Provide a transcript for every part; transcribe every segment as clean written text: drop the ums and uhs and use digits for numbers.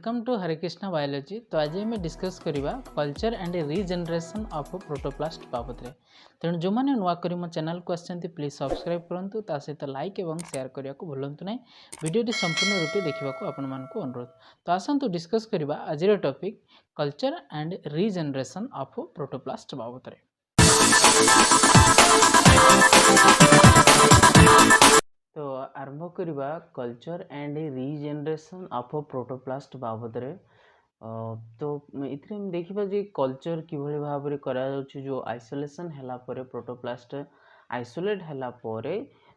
Welcome to Harikrishna biology. तो आज आम डिस्कस करवा culture and regeneration of protoplast बाबद में। तेणु जो मैंने नुआ कर मो चैनल को आसछन्ति प्लीज सब्सक्राइब करूँ, ता सहित लाइक और शेयर करने को भूलु ना। वीडियो संपूर्ण रूपे देखा आपण मानक अनुरोध। तो आसतु डिस्कस करवा आज topic culture and regeneration of protoplast बाबद में। तो आरंभ करवा culture and regeneration of protoplast बाबद रे। तो इथे हम देखा जे कल्चर किभली भाव में करा जाउछि, जो आइसोलेशन हैला परे प्रोटोप्लास्ट आइसोलेट हैला परे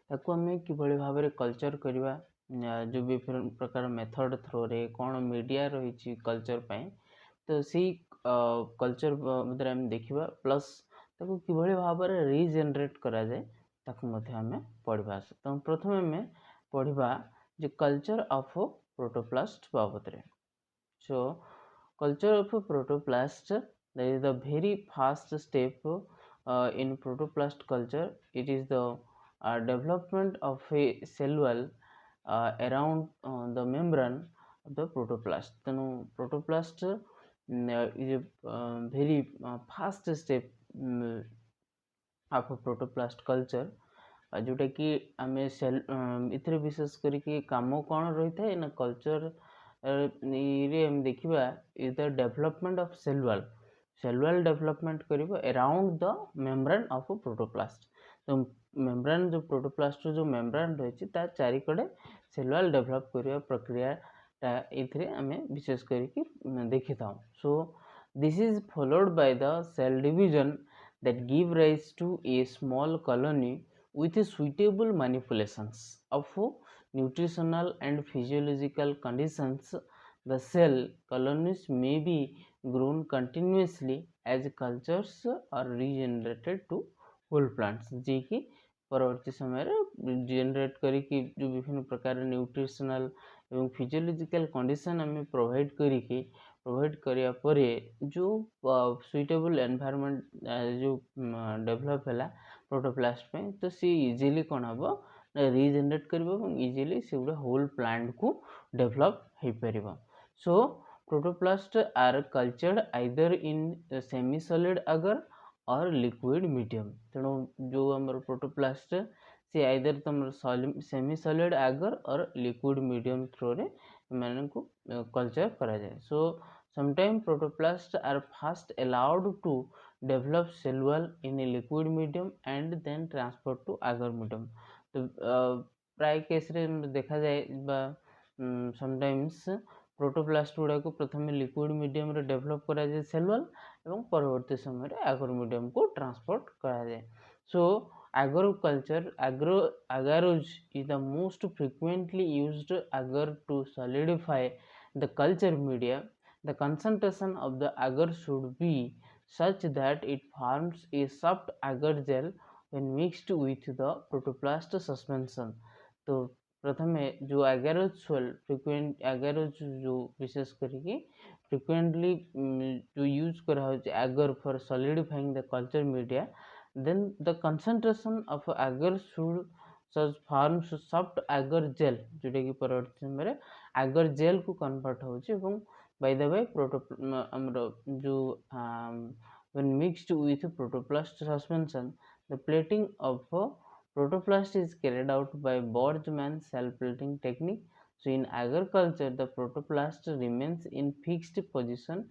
ताको हमें किभली भाव में कल्चर करवा, जो विभिन्न प्रकार मेथड थ्रो रे कौन मीडिया रही कल्चर पाए, तो सी कल्चर मतलब हम देखा प्लस ताको किभली भाव में रिजेनरेट करा जाए ताकू मध्य हमें पढ़ा। तो प्रथम आम पढ़ा जे कल्चर ऑफ प्रोटोप्लास्ट बाबद रे। सो culture of protoplast, that is the very first step in protoplast culture. It is the development of a cell wall around the membrane of the protoplast. तेणु protoplast is a very fast step of protoplast culture, जोटा कि आम cell इथरे विशेष करके काम कौन रही था ना कल्चर हम देखा is the development of cell wall development करिवो around the membrane of protoplast. तो मेम्ब्रेन जो प्रोटोप्लास्ट जो मेम्ब्रेन रही ता चारिकड़े सेल वॉल डेवलप करने प्रक्रिया इथरे आम विशेष करके देखी था। So this is followed by the cell division that give rise to a small colony with suitable manipulations of nutritional and physiological conditions. The cell colonies may be grown continuously as cultures are regenerated to whole plants, जी कि परवर्ती समय generate करिकी जो विभिन्न प्रकार nutritional एवं physiological condition आम provide करिकी प्रोवाइड करिया परे जो सुइटेबल एनवायरनमेंट जो डेवलप है प्रोटोप्लास्ट पे, तो सी इजीली कौन हम रिजेनरेट कर इजीली से गोटे होल प्लांट को डेवलप हो पार। So protoplast are cultured either in semi solid agar or liquid medium. तेणु जो आम प्रोटोप्लास्ट सी आइदर तुम semi solid agar or liquid medium throw रे मान को कल्चर करा जाए। सो sometimes protoplasts are first allowed to develop cell wall in a liquid medium and then transferred to agar medium। तो प्राय केस रे देखा जाए बा समटाइम्स प्रोटोप्लास्ट गुड़ा को प्रथम लिक्विड मीडियम रे डेवलप करा जाए सेल वॉल एवं परवर्ती समय रे agar medium को ट्रांसपोर्ट करा जाए। सो agriculture agarose is the most frequently used agar to solidify the culture media. The concentration of the agar should be such that it forms a soft agar gel when mixed with the protoplast suspension। तो प्रथमे जो agarose soil frequent agarose जो विशेष करके frequently जो use करा होचे agar for solidifying the culture media, then the concentration of agar should such forms soft agar gel, जोटा कि परवर्ती समय agar gel को convert होचे। एवं by the way when mixed with protoplast suspension, the plating of protoplast is carried out by Boltzmann cell plating technique। So in agriculture the protoplast remains in fixed position,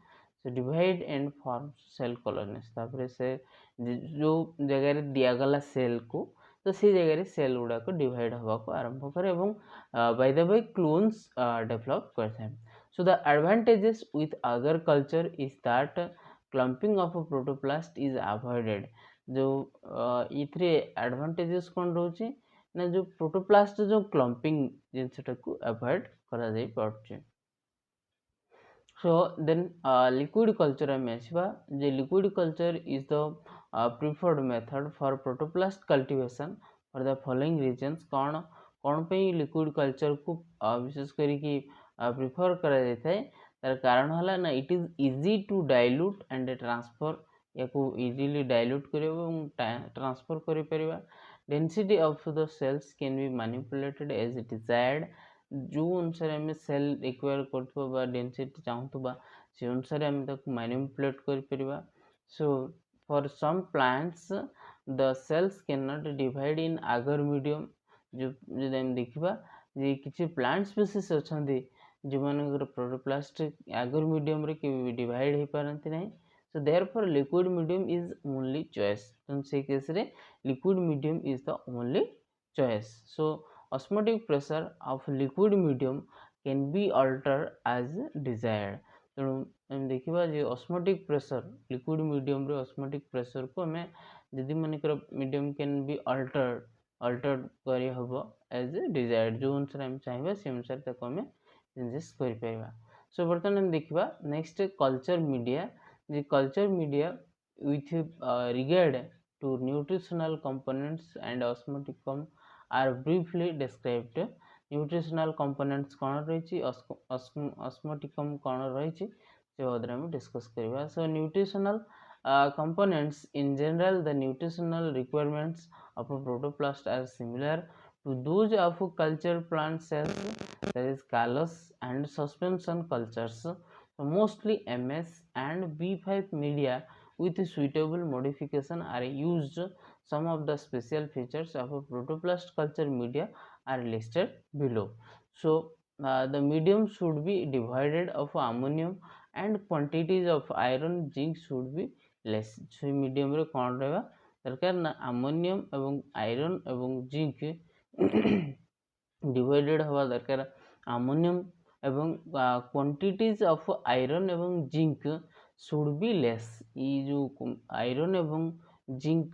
so divide and form cell colonies। तापर से जो जगह दियागला cell को तो सी जगह cell गुड़ा को divide हवा को आरंभ करे एवं by the way clones develop करते हैं। So the advantages with agar culture is that clumping of a protoplast is avoided। जो इथरे एडवांटेजेस कौन रोचे ना जो प्रोटोप्लास्ट जो क्लम्पिंग जिनसटा को अवॉइड करा जाई पड़चे। सो देन लिक्विड कल्चर में आसवा जे liquid culture is the preferred method for protoplast cultivation for the following reasons. कौन कौन पे लिक्विड कल्चर को विशेष करके प्रिफर करा जाता है, तार कारण है ना it is easy to dilute and transfer, या को इजीली डाइल्यूट कर ट्रांसफर कर पारिबा। Density of the cells can be manipulated as desired. जो अनुसार आम सेल रिक्वायर कर डेनसीटी चाहूबा से अनुसार आम मैनिपुलेट कर। So for some plants the cells can not divide in agar medium. जो देखा जे किसी प्लांट स्पीसीज अच्छा जो मानकर प्रोटोप्लास्ट आगर मीडियम रे डिवाइड हो पारती ना। So therefore liquid medium is only choice. तो से केस रे liquid medium is the only choice. So osmotic pressure of liquid medium can be altered as desired। तेणु आम देखा जे osmotic pressure liquid medium रे osmotic pressure को आम जदि मानकर medium can be altered करी हबो as desired। जो अनुसार आम चाहिए से अनुसार ताको आम चेंजेस करि परिबा। सो बर्तमान आम देखा next culture media. J culture media with regard to nutritional components and osmoticum are briefly described। Nutritional components कौन रही ऑस्मोटिकम कौन रही से डिस्कस करवा। सो nutritional components in general, the nutritional requirements of a protoplast are similar to those of culture plant cells, that is callus and suspension cultures। So mostly MS and B5 media with suitable modification are used। Some of the special features of a protoplast culture media are listed below। So the medium should be divided of ammonium and quantities of iron zinc should be less। so medium रे कौन रहा दरकार ना ammonium एवं iron एवं zinc divided हवा दरकार। ammonium एवं quantities of iron एवं zinc should be less। ये जो आयरन एवं जिंक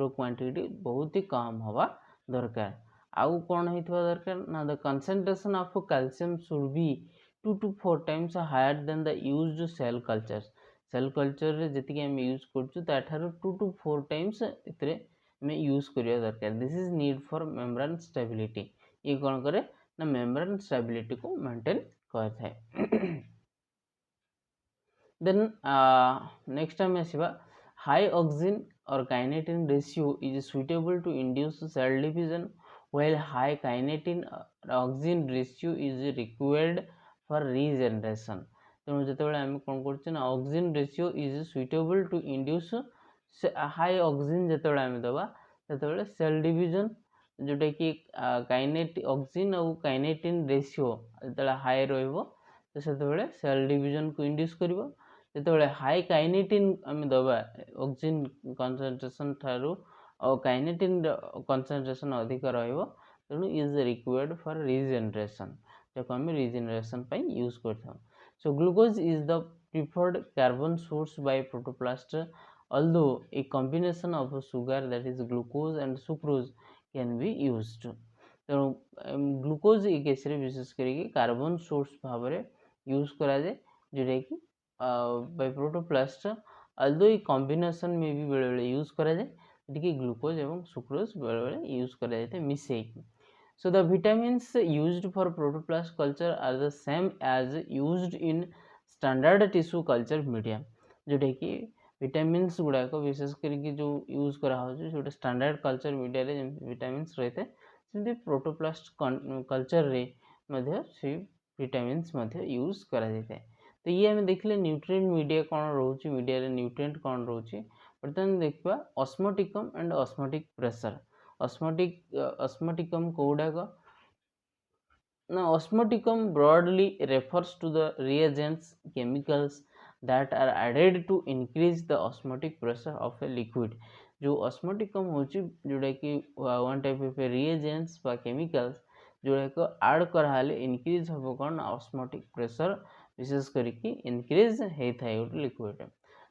रो क्वांटिटी बहुत ही कम हवा दरकार। आउ कौन होइथवा दरकार ना the concentration of calcium should be 2 to 4 times higher than the used cell culture. Cell culture रे जति हम यूज करछु ताठारो 2 to 4 times इतरे में यूज करिया दरकार। This is need for membrane stability. ये कौन करे ना मेम्ब्रेन स्टेबिलिटी को मेंटेन करथाय। then next time आसीबा high oxygen or kinetin ratio is suitable to induce cell division, while high kinetin oxygen ratio is required for regeneration। तेणु जितेबाला आम कौन कर oxygen ratio is suitable to induce high oxygen जितेबाला आम दबा सेतेबाला cell division जोटा कि काइनेट ऑक्सीजन और काइनेटिन रेशियो जितेबाला हाई रहिबो तो सेतेबाला सेल डिविजन को इंड्यूस करिवो। जितेबाला हाई काइनेटिन आम दबा ऑक्सीजन कंसंट्रेशन ठारू और काइनेटिन कंसंट्रेशन अधिक रहिबो तेणु इज रिक्वायर्ड फॉर रिजेनरेशन जो आम रिजेनरेशन पे use करथां। So glucose is the preferred carbon source by protoplast, although a combination of sugar, that is glucose and sucrose, can be used। तो glucose एक case रे विशेष करके कार्बन सोर्स भाव में use करा जाए जोटा कि बाय प्रोटोप्लास्ट। अल्दो ये कॉम्बिनेशन में भी बेले बेले यूज करा जाए कि ग्लूकोज एवं सुक्रोज बेले बेले यूज करा जाए मिसेकी। So the vitamins used for protoplast culture are the same as used in standard tissue culture media। जोटा कि vitamins गुड़ाक विशेष करके जो यूज करा जो स्टैंडर्ड कल्चर मीडिया रे vitamins रही है प्रोटोप्लास्ट कल्चर रे से vitamins यूज करा जाता है। तो ये आम देखले न्यूट्रिएंट मीडिया कौन रोचे मीडिया रे न्यूट्रिएंट कौन रोचे। बर्तमान देखा osmoticum and osmotic pressure. osmoticum कोडाक ना osmoticum broadly refers to the reagents chemicals that are added to increase the osmotic pressure of a liquid। जो osmoticum होची जोड़ा कि वन टाइप ऑफ reagents बा chemicals जोड़ा को ऐड कराले इंक्रीज हो कौन osmotic pressure विशेष करके इंक्रीज होता है liquid.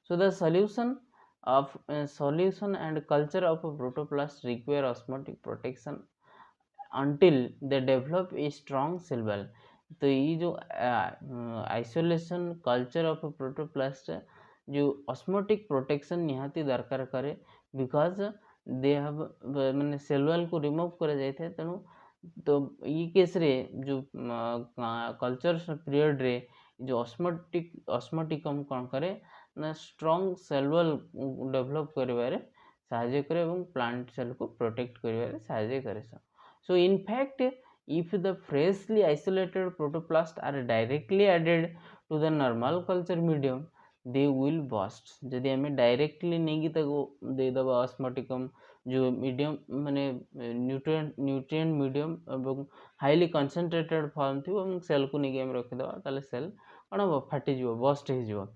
So the solution of solution and culture of a protoplast require osmotic protection until they develop a strong cell wall। तो ये जो आइसोलेशन कल्चर ऑफ प्रोटोप्लास्ट जो ऑस्मोटिक प्रोटेक्शन निहाती दरकार करे बिकॉज दे हैव माने सेल वॉल को remove करा जाय थे। तेणु तो ये केस रे जो कल्चर पीरियड रे जो ऑस्मोटिकम कौन करे ना स्ट्रॉन्ग सेल वॉल डेवलप करिवारे साहाय्य करे एवं प्लांट सेल को प्रोटेक्ट करिवारे साहाय्य करे। So in fact if the freshly isolated protoplast are directly added to the normal culture medium they will burst. जदि आम डायरेक्टली नहीं देदेव ऑस्मोटिकम जो मीडियम माने न्यूट्रिएंट मीडियम और हाईली कंसंट्रेटेड फॉर्म थी सेल को नहीं रखीदे ताले सेल कौन हम फाटी बस्ट हो.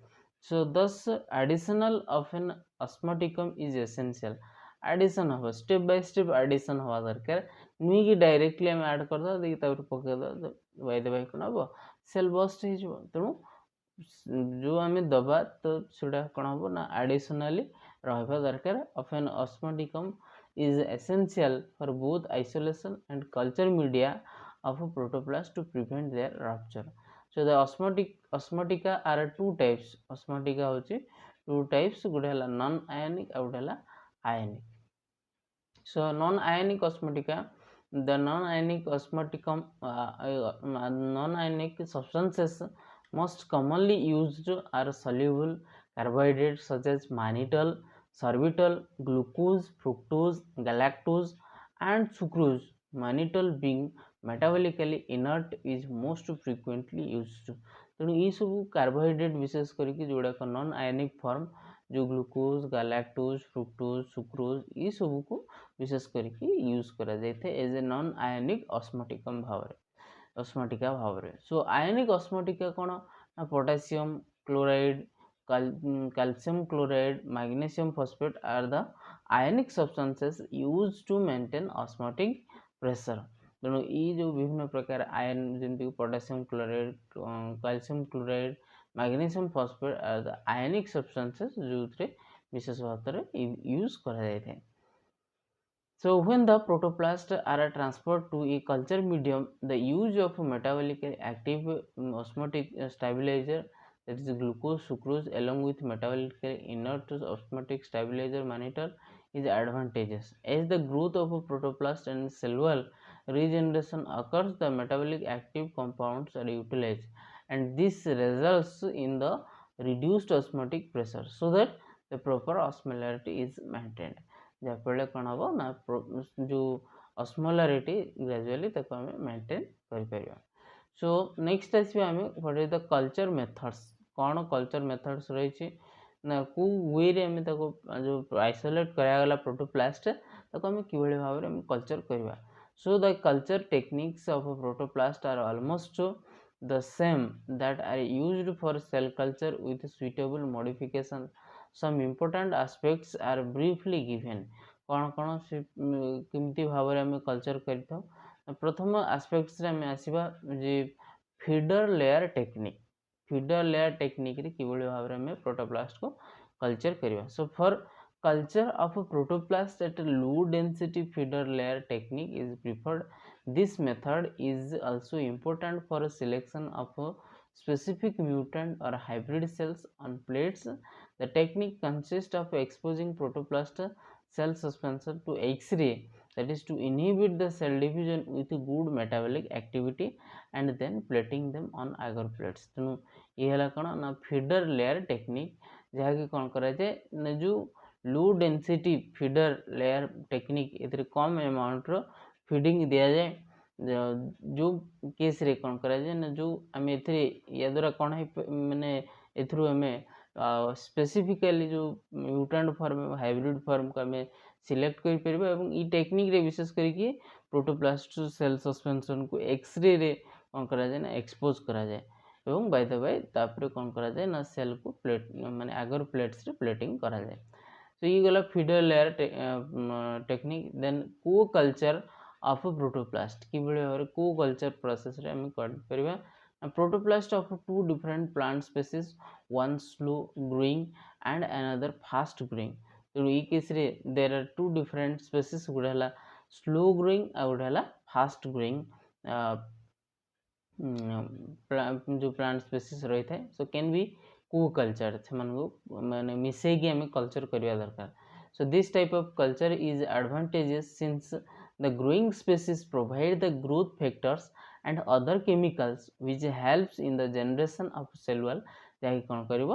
So thus additional of an osmoticum is essential. Addition हम स्टेप बाय स्टेप एडिशन हवा दरकार नुई कि डायरेक्टली आम ऐड करदे देखिए पकईदे बाई द बाई कौन हम सेल बस्ट हो. तेणु जो आम दबा तो सीटा कौन हम ना एडिशनली रहा दरकार. Of an osmoticum is essential for both isolation and culture media of a protoplast to prevent their rupture. So the osmotica are two types. Osmotica होची two types, गोटे हला non ionic और गोटे हला ionic. So non ionic osmotica, the non ionic osmoticum non ionic substances most commonly used are soluble carbohydrates such as mannitol, sorbitol, glucose, fructose, galactose and sucrose. Mannitol being metabolically inert is most frequently used. तेणु ये सब carbohydrate विशेष करके जोड़ाक non ionic form जो glucose, galactose, fructose, sucrose ये सब को विशेष करके use करा जाए एज ए नॉन आयनिक ऑस्मोटिकम भाव ऑस्मोटिका भाव. सो आयनिक ऑस्मोटिका कौन ना potassium chloride, calcium chloride, magnesium phosphate are the ionic substances used to maintain osmotic pressure. तेणु ये जो विभिन्न प्रकार आयन जमीक potassium chloride, calcium chloride, magnesium phosphate are the ionic substances जो विशेष भाव में यूज करा जाए थे. So when the protoplasts are transferred to a culture medium, the use of metabolically active osmotic stabilizer, that is glucose, sucrose, along with metabolically inert osmotic stabilizer mannitol is advantageous. As the growth of a protoplast and cellular regeneration occurs, the metabolic active compounds are utilized, and this results in the reduced osmotic pressure so that the proper osmolarity is maintained. जहाँफल कौन हम ना जो osmolarity gradually आम maintain कर. So next आसवा आम what is the culture methods. कौन culture methods रही ना को वे रे आम जो आइसोलेट करागला प्रोटोप्लास्ट आम कि भाव में कल्चर करवा. So the culture techniques of protoplast are almost the same that are used for cell culture with suitable modification. Some important aspects are briefly given. कौन कौन से किमती भाव में आम कल्चर कर. प्रथम आस्पेक्ट्स आम आसवा जे feeder layer technique. Feeder layer technique रे किभली भाव में आम प्रोटोप्लास्ट को कल्चर करवा. So for culture of a protoplast at a low density feeder layer technique is preferred. This method is also important for a selection of a specific mutant or hybrid cells on plates. The technique consists of exposing protoplast cell suspension to X-ray, that is to inhibit the cell division with good metabolic activity and then plating them on agar plates. तेणु ये है कौन ना feeder layer technique जहाँकि कौन करा जाए ना जो low density feeder layer technique ए कम अमाउंट रो फीडिंग दि जाए. जो केस रे कौन करा जाए ना जो आम या द्वारा कौन है माने एथरू आम स्पेसिफिकली जो म्यूटेंट फॉर्म हाइब्रिड फॉर्म को आम सिलेक्ट कर टेक्निक रे विशेष करके प्रोटोप्लास्ट सेल सस्पेंशन को एक्सरे रे कौन करा जाए ना एक्सपोज करा जाए एवं बाय द बाय तापर कौन करा जाए ना सेल को प्लेट माने आगर प्लेट्स रे प्लेटिंग करा जाए. So ये गला फीडर लेयर टेक्निक. देन को कल्चर ऑफ प्रोटोप्लास्ट कि भाव को कल्चर प्रोसेस रे हम करवा. Protoplast of two different plant species, one slow growing and another fast growing. तो ये केस रे there are two different species, गोटे हला स्लो ग्रोइंग और गोटे हला फास्ट ग्रोइंग जो प्लांट स्पीसीज रही है. सो कैन बी को कल्चर से माने मिसेगी आम कल्चर करवा दरकार. So this type of culture is advantages since the growing species provide the growth factors and other chemicals which helps in the generation of cell wall. जहाँकि कौन कर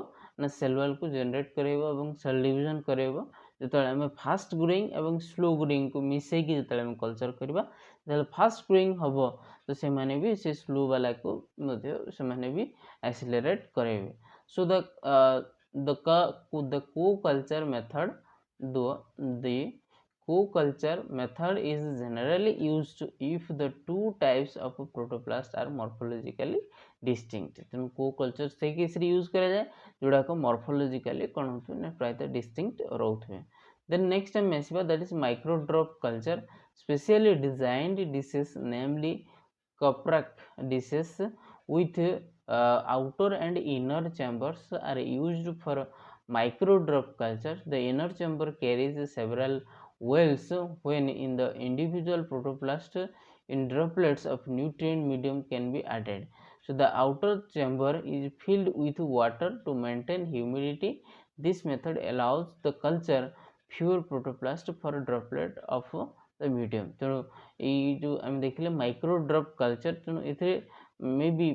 ना सेल वॉल को जनरेट करेबो एवं सेल डिवीजन करेबो ଯେତେବେଳେ ଆମେ ଫାଷ୍ଟ ଗ୍ରୋଇଂ ଏବଂ ସ୍ଲୋ ଗ୍ରୋଇଂକୁ ମିଶେଇକି ଯେତେବେଳେ ଆମେ କଲଚର୍ କରିବା, ଯେତେବେଳେ ଫାଷ୍ଟ ଗ୍ରୋଇଂ ହେବ ତ ସେମାନେ ବି ସେ ସ୍ଲୋ ବାଲାକୁ ମଧ୍ୟ ସେମାନେ ବି ଆକ୍ସିଲରେଟ୍ କରାଇବେ। So the co-culture method, the co-culture method is generally used if the two types of protoplast are morphologically distinct। ତେଣୁ co-culture ସେଇ କେସ୍ରେ ୟୁଜ୍ କରାଯାଏ ଯୋଉଟାକ morphologically କ'ଣ ହେଉଥିବେ ନା ପ୍ରାୟତଃ distinct ରହୁଥିବେ। Then next ଆମେ ଆସିବା that is micro drop culture, specially designed dishes namely Koprak dishes with outer and inner chambers are used for micro drop culture. The inner chamber carries several wells when in the individual protoplast in droplets of nutrient medium can be added. So the outer chamber is filled with water to maintain humidity. This method allows the culture pure protoplast for droplet of the medium। ତେଣୁ ଏଇ ଯେଉଁ ଆମେ ଦେଖିଲେ micro drop culture, ତେଣୁ ଏଥିରେ ମେ ବି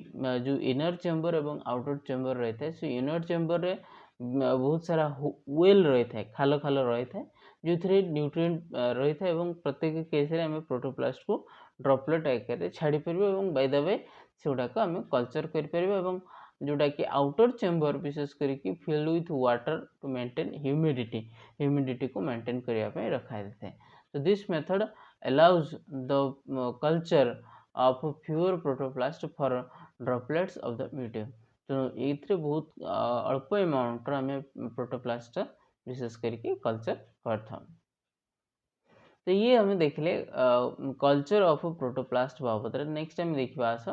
ଯେଉଁ inner chamber ଏବଂ outer chamber ରହିଥାଏ, ସେ ଇନର ଚେମ୍ବରରେ ବହୁତ ସାରା ୱେଲ୍ ରହିଥାଏ, ଖାଲ ଖାଲ ରହିଥାଏ, ଯେଉଁଥିରେ ନ୍ୟୁଟ୍ରିଏଣ୍ଟ ରହିଥାଏ ଏବଂ ପ୍ରତ୍ୟେକ କେସ୍ରେ ଆମେ ପ୍ରୋଟୋପ୍ଲାଷ୍ଟକୁ ଡ୍ରପଲେଟ୍ ଆକାରରେ ଛାଡ଼ିପାରିବା ଏବଂ ବାଇ ଦ ୱେ ସେଗୁଡ଼ାକ ଆମେ କଲଚର୍ କରିପାରିବା। ଏବଂ ଯେଉଁଟାକି ଆଉଟର ଚେମ୍ବର ବିଶେଷ କରିକି field with water to maintain ହ୍ୟୁମିଡ଼ିଟିକୁ ମେଣ୍ଟେନ୍ କରିବା ପାଇଁ ରଖାଯାଇଥାଏ। So this method allows the culture of pure protoplast for droplets of the medium। तो ଏଇଥିରେ ବହୁତ ଅଳ୍ପ ଆମାଉଣ୍ଟର ଆମେ ପ୍ରୋଟୋପ୍ଲାଷ୍ଟ ବିଶେଷ କରିକି କଲଚର କରିଥାଉ। ତ ଇଏ ଆମେ ଦେଖିଲେ କଲଚର ଅଫ୍ ପ୍ରୋଟୋପ୍ଲାଷ୍ଟ ବାବଦରେ। ନେକ୍ସଟ ଆମେ ଦେଖିବା ଆସ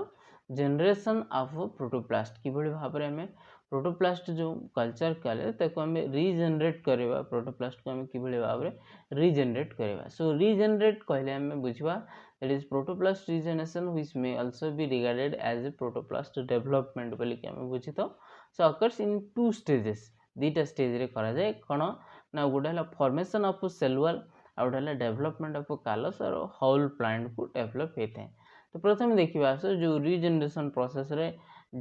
ଜେନେରେସନ୍ ଅଫ୍ ପ୍ରୋଟୋପ୍ଲାଷ୍ଟ, କିଭଳି ଭାବରେ ଆମେ ପ୍ରୋଟୋପ୍ଲାଷ୍ଟ ଯେଉଁ କଲଚର କଲେ ତାକୁ ଆମେ ରିଜେନେରେଟ୍ କରିବା, ପ୍ରୋଟୋପ୍ଲାଷ୍ଟକୁ ଆମେ କିଭଳି ଭାବରେ ରିଜେନେରେଟ୍ କରିବା। ସୋ ରିଜେନେରେଟ୍ କହିଲେ ଆମେ ବୁଝିବା that is protoplastic regeneration which may also be regarded as a protoplastic development बोलिक ଆମେ ବୁଝିଥାଉ। so occurs in two stages, ଦୁଇଟା ଷ୍ଟେଜରେ କରାଯାଏ। କ'ଣ ନା ଗୋଟେ ହେଲା ଫର୍ମେସନ୍ ଅଫ୍ ସେଲ୍ ୱାଲ୍, ଆଉ ଗୋଟେ ହେଲା ଡେଭଲପମେଣ୍ଟ ଅଫ୍ କାଲସ୍ ଆଉ ହୋଲ୍ ପ୍ଲାଣ୍ଟକୁ ଡେଭଲପ ହେଇଥାଏ। ତ ପ୍ରଥମେ ଦେଖିବା ଆସ ଯେଉଁ ରିଜେନେରେସନ୍ ପ୍ରୋସେସରେ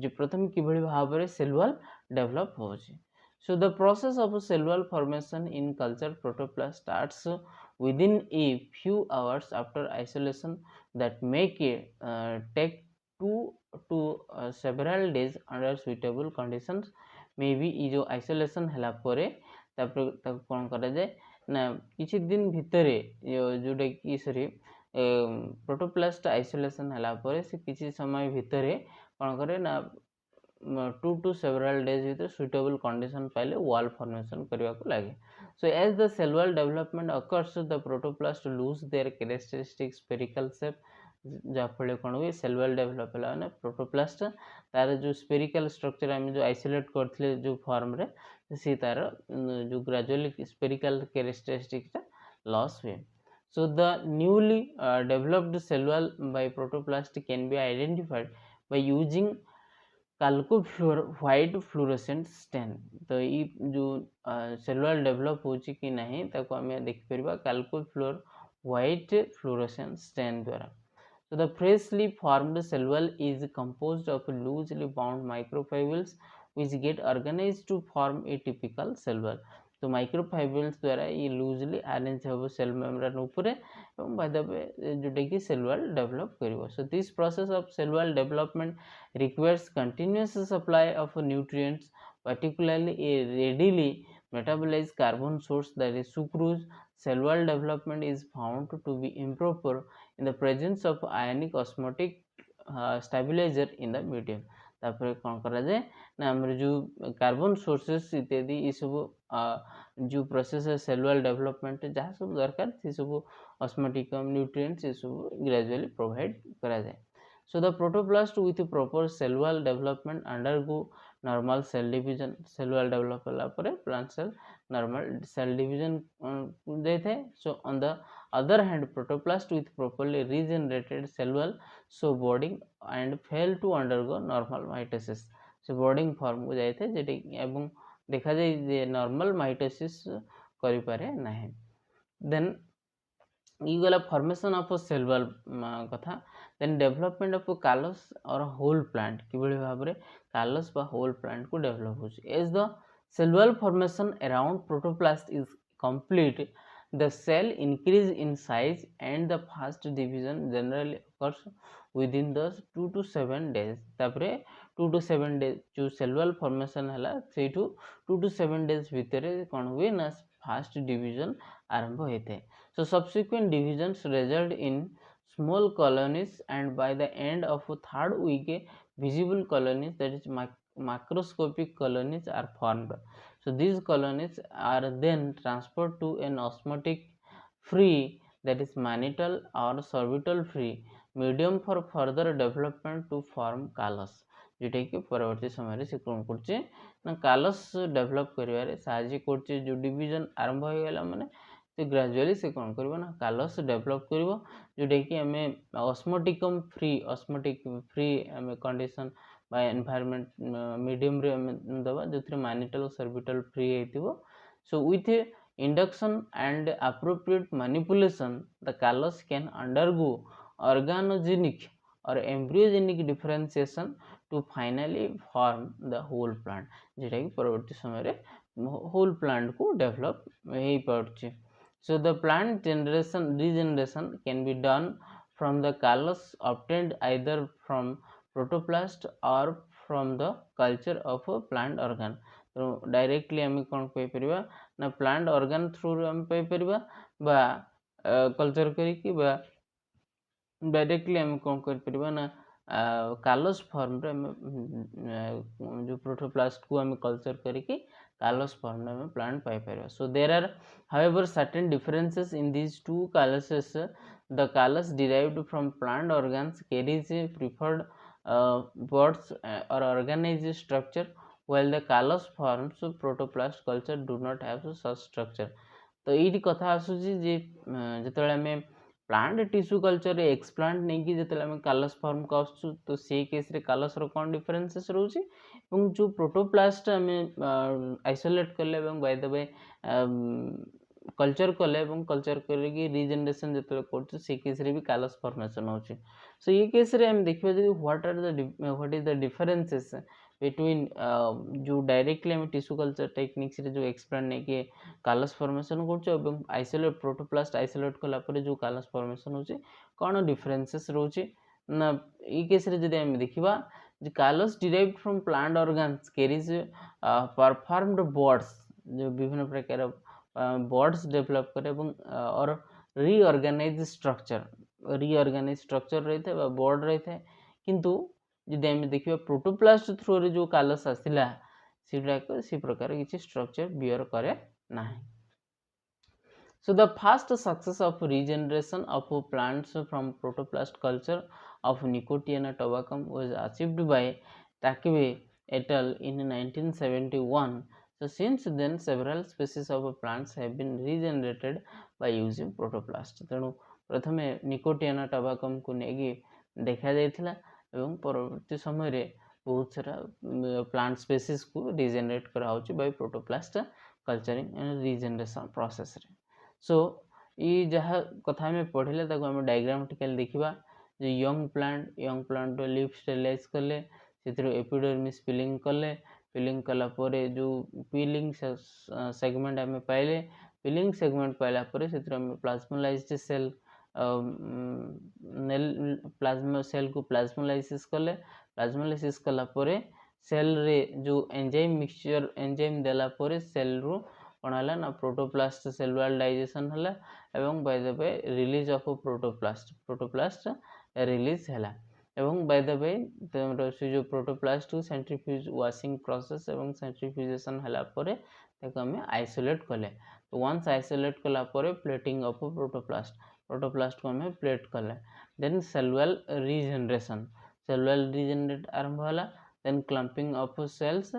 ଯେ ପ୍ରଥମେ କିଭଳି ଭାବରେ ସେଲ୍ ୱାଲ୍ ଡେଭଲପ ହେଉଛି। So the process of cell wall formation in culture protoplast starts within a few hours after isolation that make it take 2 to several days under suitable conditions। maybe ये जो isolation ହେଲା ପରେ ତାପରେ ତାକୁ କ'ଣ କରାଯାଏ ନା କିଛି ଦିନ ଭିତରେ ଯେଉଁଟା କି ସରି ପ୍ରୋଟୋପ୍ଲାଷ୍ଟ ଆଇସୋଲେସନ୍ ହେଲା ପରେ ସେ କିଛି ସମୟ ଭିତରେ କ'ଣ କରେ ନା 2 to several days ଭିତରେ suitable condition ପାଇଲେ wall formation କରିବାକୁ ଲାଗେ। so as the cell wall development occurs the protoplast lose their characteristic spherical shape। ଯାହାଫଳରେ କ'ଣ ହୁଏ cell wall develop ହେଲା ମାନେ ପ୍ରୋଟୋପ୍ଲାଷ୍ଟ ତାର ଯେଉଁ ସ୍ପେରିକାଲ ଷ୍ଟ୍ରକ୍ଚର ଆମେ ଯେଉଁ ଆଇସୋଲେଟ୍ କରିଥିଲେ ଯେଉଁ ଫର୍ମରେ ସେ ତାର ଯେଉଁ ଗ୍ରାଜୁଆଲି ସ୍ପେରିକାଲ କ୍ୟାରେକ୍ଟରିଷ୍ଟିକ୍ସଟା ଲସ୍ ହୁଏ। so the newly developed cell wall by protoplast can be identified by using calcofluor white fluorescent stain. तो ये जो सेल वॉल डेवलप होची कि नहीं ताको आमे देखि परबा काल्कोफ्लोर व्हाइट फ्लोरोसेंट स्टेन द्वारा। So the freshly formed cell wall is composed of loosely bound microfibrils which get organized to form a typical cell wall। तो माइक्रोफाइब्रिल्स द्वारा ये लूजली अरेंज हो सेल मेम्ब्रेन ऊपर एवं बाय द वे जोटा कि cell wall develop करिवो। So this process of cell wall development requires continuous supply of nutrients, particularly a readily metabolized carbon source that is sucrose। cell wall development is found to be improper in the presence of ionic osmotic stabilizer in the medium। तापर कौन करा जाए ना हमर जो carbon sources इत्यादि ये सब जो प्रोसेस है सेल वॉल डेवलपमेंट जहाँ सब दरकार से सब ऑस्मोटिकम न्यूट्रिएंट्स ये सब ग्रेजुअली प्रोवाइड करा जाए। so the protoplast with proper cell wall development undergo normal cell division। cell wall develop होला ପରେ plant cell normal cell division ଦେଇଥାଏ। so on the other hand protoplast with properly regenerated cell wall so boarding and fail to undergo normal mitosis। so boarding form को जाइए जेटे एवं देखा जाए जे normal mitosis करि पारे नहीं। then ये गला फॉर्मेशन ऑफ सेल वॉल कथा। देन डेवलपमेंट ऑफ कालस और होल प्लांट किभଳି भाबरे कालस बा होल प्लांट को डेवलप होछि। As the cell wall formation around protoplast is complete, the cell increase in size and the fast division generally occurs within the 2 to 7 days. तापरे 2 to 7 days जो cellular formation है से 2 to 7 days भितर कौन हुए ना fast division आरंभ होता है. So subsequent divisions result in small colonies, and by the end of a third week visible colonies, that is macroscopic colonies, are formed. So these colonies are then transferred to an osmotic free, that is mannitol or sorbitol free medium for further development to form callus. जोटा कि परवर्ती समय से कौन कर कालस develop कर साहय कर जो डिविजन आरंभ हो गला माने तो ग्रेजुअली से कौन कर ना कालस डेभलप कर जोटा कि आम ऑस्मोटिकम फ्री आम कंडीशन बा एनवायरनमेंट मीडियम रे दबा जो मैनिटल सर्बिटल फ्री होइतिबो. So with induction and appropriate manipulation the callus can undergo organogenic or embryogenic differentiation to finally form the whole plant, जेटा कि परवर्ती समय whole plant को develop हो Parche. So the plant regeneration can be done from the callus obtained either from protoplast or from the culture of a plant organ. तो directly आम कौन Piper ना plant organ through आम पाइपर बा culture करी directly आम कौन कर ना कालस फॉर्म रे जो प्रोटोप्लास्ट को आम कल्चर करी कालस फॉर्म रे प्लांट पाइपर. So there are however certain differences in these two calluses. The callus derived from plant organs carries preferred buds or organized structure, while the callus forms of protoplast culture do not have such structure. तो ये कथा आसूची जे जिते आम plant tissue culture explant नहीं कि जिते आम कालस form को आसु तो से केस रे कालस रो कौन डिफरेंसेस रोचे और जो प्रोटोप्लास्ट आम आइसोलेट कले बाय द वे कल्चर कले कल्चर करके रिजेनरेशन जो कर केस रे भी कालस फॉर्मेशन होची. सो ये केस रे हम देखिबा जे what is the differences between जो डायरेक्टली आम टिश्यू कल्चर टेक्निक्स रे जो एक्सप्लेन नहीं कि कालस फॉर्मेशन कर आइसोलेट प्रोटोप्लास्ट आइसोलेट कला पर जो कालस फॉर्मेशन होची कौन डिफरेंसेस रोचे ना ये केस रे जदि हम देखिबा जे callus derived from plant organs carries performed buds जो विभिन्न प्रकार बॉड्स डेवलप करे और रीऑर्गेनाइज स्ट्रक्चर रही है बॉड रही है. किंतु जदि आम देखिए प्रोटोप्लास्ट थ्रू रे जो कालस आसला से प्रकार किसी स्ट्रक्चर बियर करे ना. So the first success of regeneration of plants from protoplast culture of Nicotiana tabacum was achieved by Takebe et al. In 1971. So since then several species of plants have been regenerated by using protoplast. तेणु प्रथमे Nicotiana टबाकम को लेकिन देखा जाइथिला एवं परवर्ती समय रे बहुत सारा प्लांट स्पीसीज को रिजेनरेट करा होची by protoplast culturing and regeneration process रे. सो ये जहाँ कथा में पढ़ले ताको हम डायग्रामेटिकली देखिबा जो यंग प्लांट रो लीफ स्टेरिलाइज कले से एपिडर्मिस पिलिंग कला परे जो पिलिंग सेगमेंट आम पाइले पिलिंग सेगमेंट पाइला परे से प्लाज्मोलाइज्ड सेल प्लाज्मा सेल को प्लाज्मोलाइसिस कला परे सेल रे जो एंजाइम मिक्सचर एंजाइम देला परे सेल रो कौन है ना प्रोटोप्लास्ट सेलुलर डाइजेशन है एवं by the way release of protoplast release है एवं बाय द वे से जो प्रोटोप्लास्ट को सेंट्रीफ्यूज वाशिंग प्रोसेस एवं सेंट्रीफ्यूजेशन है आम आइसोलेट कले. तो वंस आइसोलेट कला प्लेटिंग ऑफ प्रोटोप्लास्ट को आम प्लेट कले. देन सेलुलर रिजेनरेट आरंभ होला. Then clumping of cells.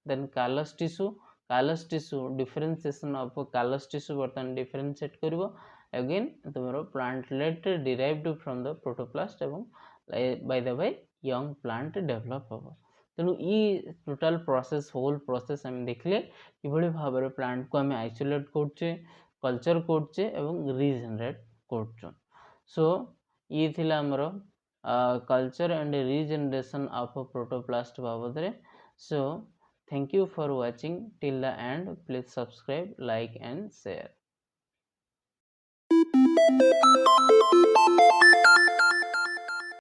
Then callus tissue differentiation of callus tissue बर्तन डिफरेंशिएट करिवो अगेन तुमरो plantlet derived from the protoplast एवं by the way young plant develop होबो. तेणु ये टोटल प्रोसेस होल प्रोसेस हम देखले कि भाव में प्लांट को आम आइसोलेट करचे कल्चर करचे एवं रिजेनरेट करचो. सो ये थिला हमर culture and regeneration of protoplast बाबद रे. So thank you for watching till the end. Please subscribe, like and share.